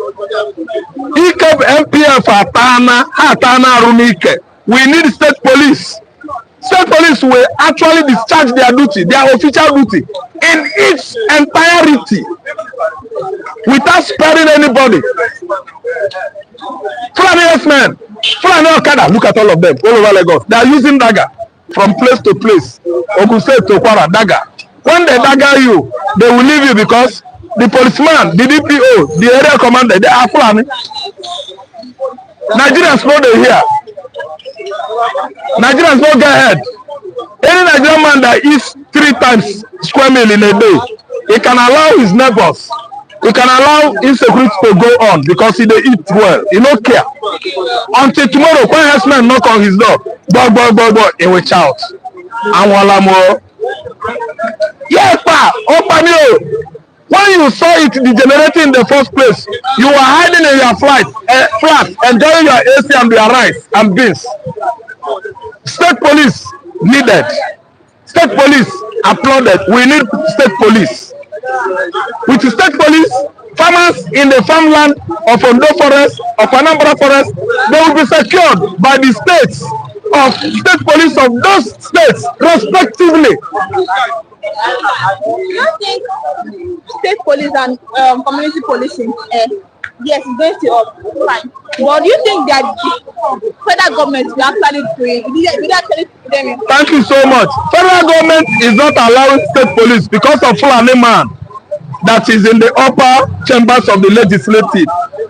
MPF Hatana Rumike. We need state police. State police will actually discharge their duty, their official duty, in its entirety, without sparing anybody. Fulani herdsmen, Fulani Okada, look at all of them, all over Lagos. They are using dagger from place to place. Ogun State to Kwara, dagger. When they dagger you, they will leave you because the policeman, the DPO, the area commander, they are Fulani. Nigerians know they hear. Nigerians don't get ahead. Any Nigerian man that eats 3 times square meal in a day, he can allow his neighbors, he can allow insecurity to go on because he dey eat well. He don't care. Until tomorrow, when herdsmen knock on his door, he will shout. Yes, pa, open you. When you saw it degenerating in the first place, you were hiding in your flat, enjoying your AC and your rice and beans. State police needed. State police applauded. We need state police. With the state police, farmers in the farmland of Ondo Forest, of Anambra Forest, they will be secured by the states of state police of those states, respectively. Do you think state police and community policing, yes, it's going to up, fine. But do you think that the federal government will actually do it? Thank you so much. Federal government is not allowing state police because of Fulani man that is in the upper chambers of the legislative.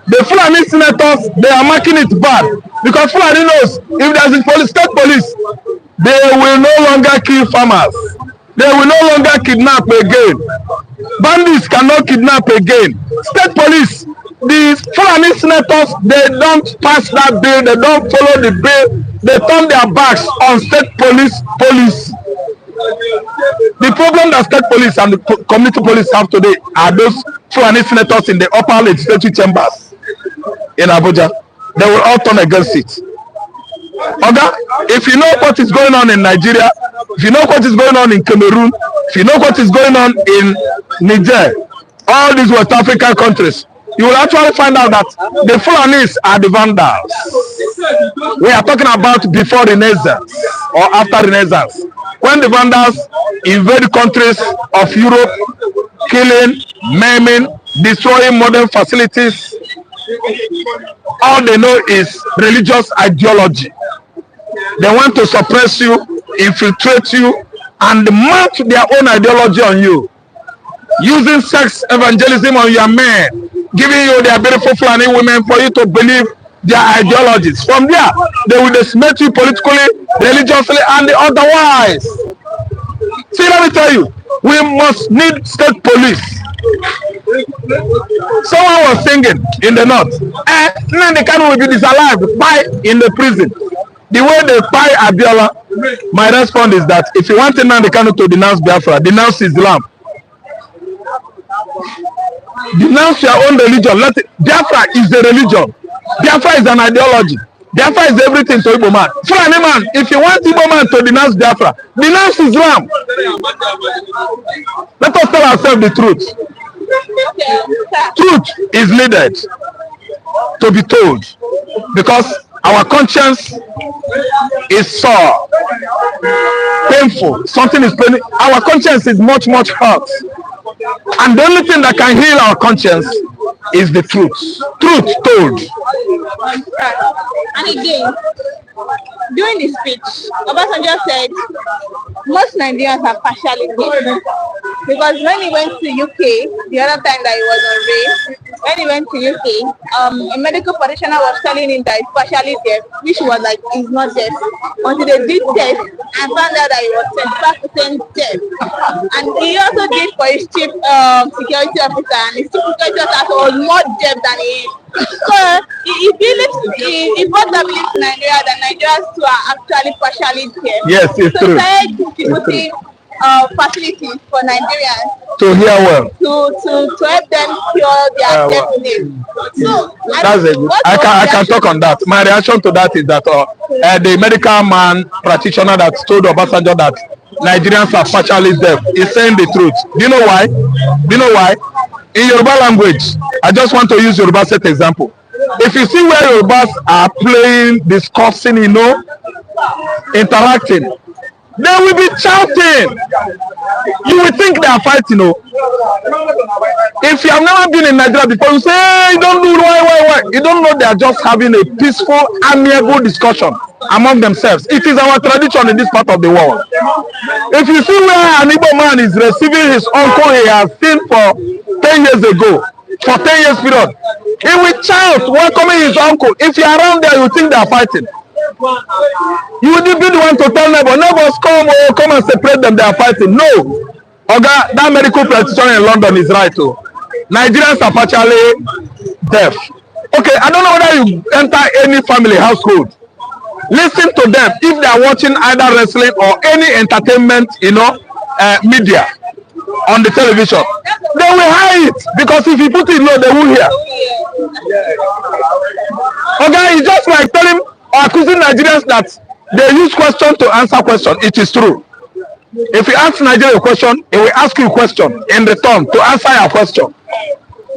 The Fulani senators, they are making it bad. Because Fulani knows if there's a police, state police, they will no longer kill farmers. They will no longer kidnap again. Bandits cannot kidnap again. State police, the Fulani senators, they don't pass that bill. They don't follow the bill. They turn their backs on state police. The problem that state police and the community police have today are those Fulani senators in the upper legislative chambers in Abuja. They will all turn against it. Okay? If you know what is going on in Nigeria, if you know what is going on in Cameroon, if you know what is going on in Niger, all these West African countries, you will actually find out that the Fulanis are the vandals. We are talking about before Renaissance or after Renaissance. When the vandals invade countries of Europe, killing, maiming, destroying modern facilities, all they know is religious ideology. They want to suppress you, infiltrate you, and mount their own ideology on you. Using sex evangelism on your men, giving you their beautiful Fulani women for you to believe their ideologies. From there, they will decimate you politically, religiously, and otherwise. See, let me tell you, we must need state police. Someone was singing in the north, and Nnamdi Kanu will be disallowed by in the prison. The way they buy Abiola, my response is that if you want Nnamdi Kanu to denounce Biafra, denounce Islam. Denounce your own religion. Let it. Biafra is a religion. Biafra is an ideology. Biafra is everything to Igbo man. Fulani man, if you want Igbo man to denounce Biafra, denounce Islam. Let us tell ourselves the truth. Truth is needed to be told because our conscience is sore, painful. Something is paining. Our conscience is much hurt. And the only thing that can heal our conscience is the truth. Truth told. And again, during the speech, Obasanjo said most Nigerians are partially deaf. Because when he went to UK, the other time that he was on race, when he went to UK, a medical practitioner was telling him that he's partially deaf, which was like, he's not deaf. Until they did test and found out that he was 25% deaf. And he also did for his chief security officer, and his chief security officer was more deaf than he is. So he both believes in Nigeria that Nigerians too are actually partially deaf. Yes, it's true. So putting facilities for Nigerians to hear well, to help them cure their deafness. So that's it. I can talk on that. My reaction to that is that the medical man practitioner that told Obasanjo that Nigerians are partially deaf is saying the truth. Do you know why? Do you know why? In Yoruba language, I just want to use Yoruba set example. If you see where Yorubas are playing, discussing, interacting, they will be shouting. You will think they are fighting. If you have never been in Nigeria before, you say, hey, you don't do why. You don't know they are just having a peaceful, amiable discussion among themselves. It is our tradition in this part of the world. If you see where an Igbo man is receiving his uncle he has seen for 10 years ago, for 10 years period, he will shout, welcoming his uncle. If you are around there, you think they are fighting. You would be the one to tell neighbors come and separate them, they are fighting. No. Oga, that medical practitioner in London is right too. Nigerians are partially deaf. Okay, I don't know whether you enter any family household. Listen to them if they are watching either wrestling or any entertainment, media on the television. They will hide it because if you put it low, they will hear. Okay, it's just like telling or accusing Nigerians that they use question to answer question. It is true. If you ask Nigeria a question, it will ask you a question in return to answer your question.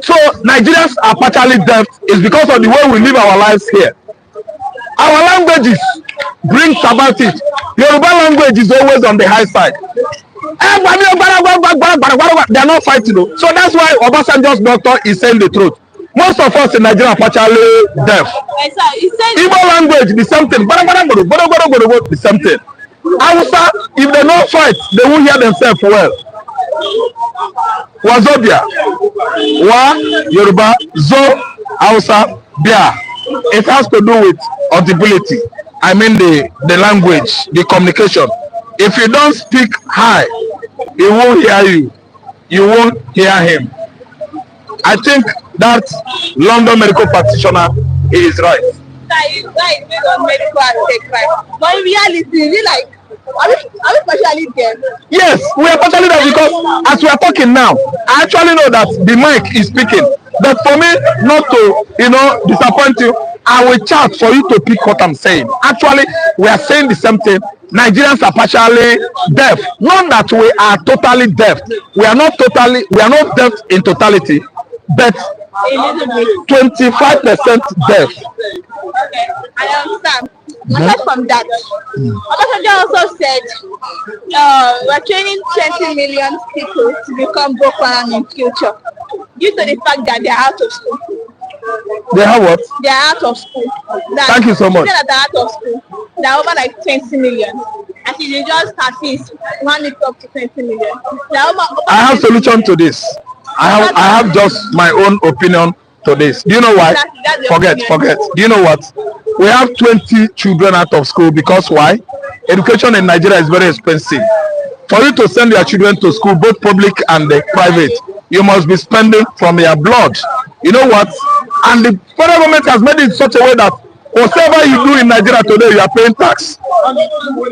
So Nigerians are partially deaf is because of the way we live our lives here. Our languages brings about it. Yoruba language is always on the high side. They are not fighting. So that's why Obasanjo's doctor is saying the truth. Most of us in Nigeria are partially deaf. Igbo language, the same thing. The same thing. Hausa, if they don't fight, they won't hear themselves well. Wazobia, Wa, Yoruba, Zo, Hausa, Bia. It has to do with audibility. I mean the language, the communication. If you don't speak high, he won't hear you. You won't hear him. I think that London medical practitioner is right. That is based on medical aspect, right? But in reality, is it like, are we partially deaf? Yes, we are partially deaf because as we are talking now, I actually know that the mic is speaking. But for me not to, disappoint you, I will chat for you to pick what I'm saying. Actually, we are saying the same thing. Nigerians are partially deaf. Not that we are totally deaf. We are not deaf in totality, but 25% deaf. Okay, I understand. Aside from that, Obasanjo also said we're training 20 million people to become Boko Haram in future due to the fact that they're out of school. They have what? They're out of school. Thank you so much. That they're out of school. They're over like 20 million. And they just at least run it up to 20 million. I have solution to this. I have just my own opinion to this. Do you know why? Forget. Do you know what? We have 20 children out of school because why? Education in Nigeria is very expensive. For you to send your children to school, both public and private, you must be spending from your blood. You know what? And the federal government has made it in such a way that whatever you do in Nigeria today, you are paying tax.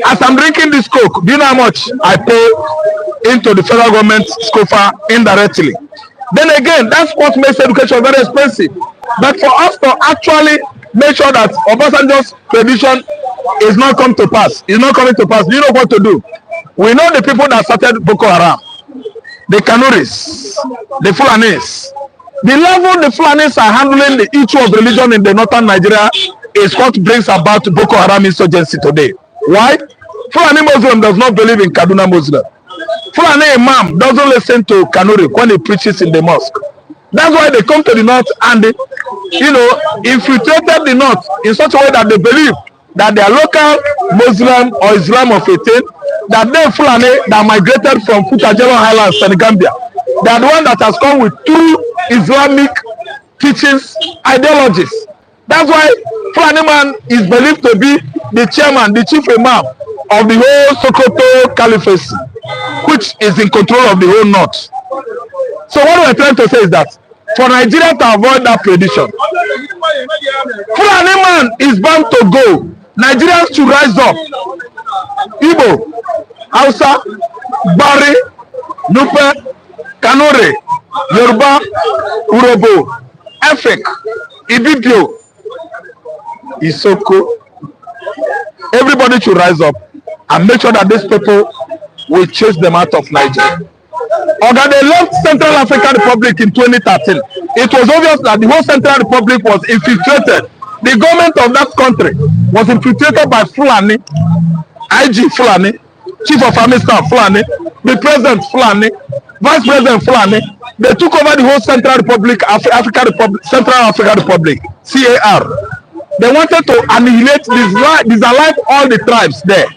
As I'm drinking this Coke, do you know how much I pay into the federal government scoffer indirectly? Then again, that's what makes education very expensive. But for us to actually make sure that Obasanjo's prediction is not come to pass, do you know what to do? We know the people that started Boko Haram, the Kanuris, the Fulanis. The level the Fulanis are handling the issue of religion in the northern Nigeria is what brings about Boko Haram insurgency today. Why? Fulani Muslim does not believe in Kaduna Muslim. Fulani Imam doesn't listen to Kanuri when he preaches in the mosque. That's why they come to the north and they, infiltrated the north in such a way that they believe that their local Muslim or Islam of 18, that they Fulani that migrated from Futajelo Highlands, Senegambia, they are the one that has come with true Islamic teachings, ideologies. That's why Fulani man is believed to be the chairman, the chief imam of the whole Sokoto Caliphate, which is in control of the whole north. So what we're trying to say is that for Nigeria to avoid that prediction, Fulani man is bound to go. Nigerians should rise up. Igbo, Hausa, Bari, Nupe, Kanore, Yoruba, Urobo, Efik, Ibibio, Isoko. Everybody should rise up and make sure that these people will chase them out of Nigeria. Oga, they left Central African Republic in 2013. It was obvious that the whole Central Republic was infiltrated. The government of that country was infiltrated by Fulani, IG Fulani, Chief of Army Staff Fulani, the President Fulani, Vice President Fulani. They took over the whole Central Republic, Central African Republic, CAR. They wanted to annihilate, disalive all the tribes there.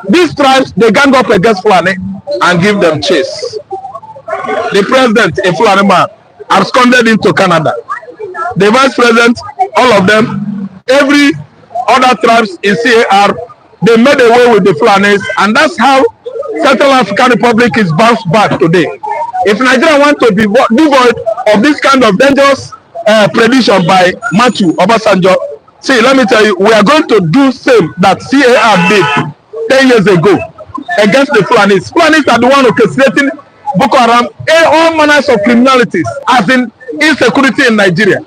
These tribes, they gang up against Fulani and give them chase. The president, a Fulani man, absconded into Canada. The vice president, all of them, every other tribes in CAR, they made away with the Fulanis, and that's how Central African Republic is bounced back today. If Nigeria want to be devoid of this kind of dangerous prediction by Matthew Obasanjo, see, let me tell you, we are going to do same that CAR did 10 years ago against the Fulanis. Fulanis are the one orchestrating Boko Haram, all manners of criminalities, as in insecurity in Nigeria.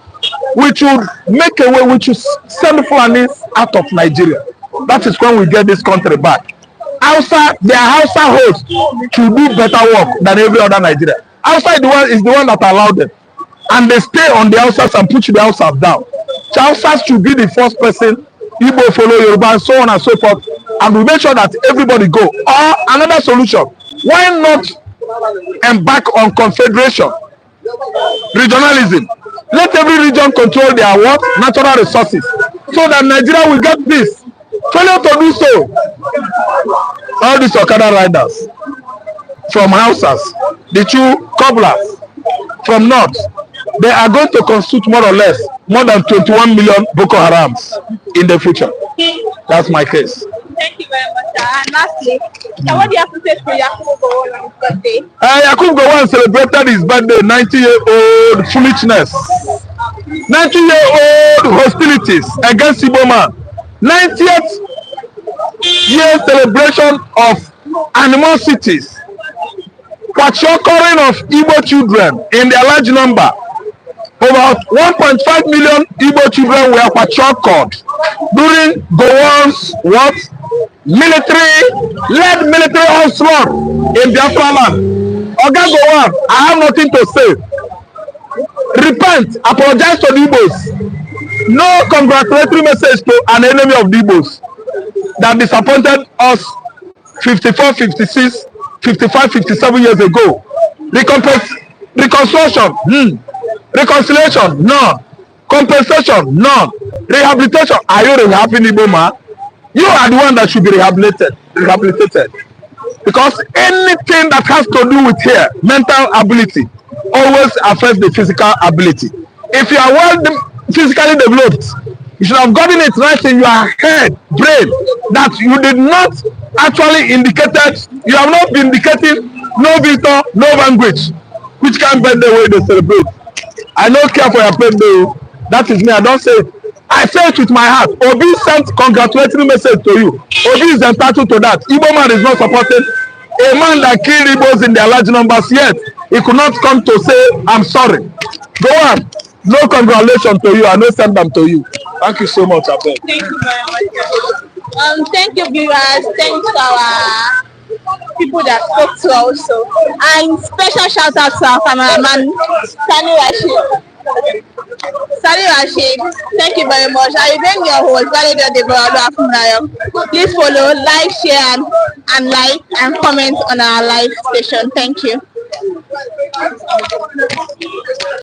We should make a way, we should send Fulanis out of Nigeria. That is when we get this country back. Their Hausa hosts should do better work than every other Nigeria. Outside is the one that allowed them. And they stay on the Hausas and push the Hausas down. So Hausas should be the first person, Igbo follow Yoruba, and so on and so forth. And we make sure that everybody go. Or another solution, why not embark on confederation, regionalism? Let every region control their natural resources, so that Nigeria will get peace. Failure to do so, all these Okada riders from Hausas, the two cobblers from north, they are going to constitute more or less more than 21 million Boko Harams in the future. That's my case. Thank you very much, sir. And lastly, what do you have to say for Yakubu Gowon on his birthday? Yakubu Gowon celebrated his birthday, 90-year-old foolishness, 90-year-old hostilities against Igbo man, 90th year celebration of animosities, patriotism of Igbo children in their large number. About 1.5 million Igbo children were patriotic during Gowon's what? Led military onslaught in Biafra land. Oga Gowon, I have nothing to say. Repent, apologize to the Igbos. No congratulatory message to an enemy of the Igbos that disappointed us 54, 56, 55, 57 years ago. Reconstruction, reconciliation, none. Compensation, none. Rehabilitation, are you rehabbing Igbo man? You are the one that should be rehabilitated. Because anything that has to do with here, mental ability, always affects the physical ability. If you are well physically developed, you should have gotten it right in your head, brain, that you did not actually indicated, you have not been indicating no Victor, no language, which can bend the way they celebrate. I don't care for your birthday. That is me. I don't say it. I say it with my heart. Obi sent congratulatory message to you. Obi is entitled to that. Igbo man is not supported. A man that killed Igbos in their large numbers, yet he could not come to say, I'm sorry. Go on. No congratulations to you. I no send them to you. Thank you so much, Abel. Thank you very much. Thank you, viewers. Thanks to our people that spoke to us also. And special shout out to our cameraman, Sani Rashid, thank you very much. I remain your host, Please follow, like, share, and like and comment on our live station. Thank you.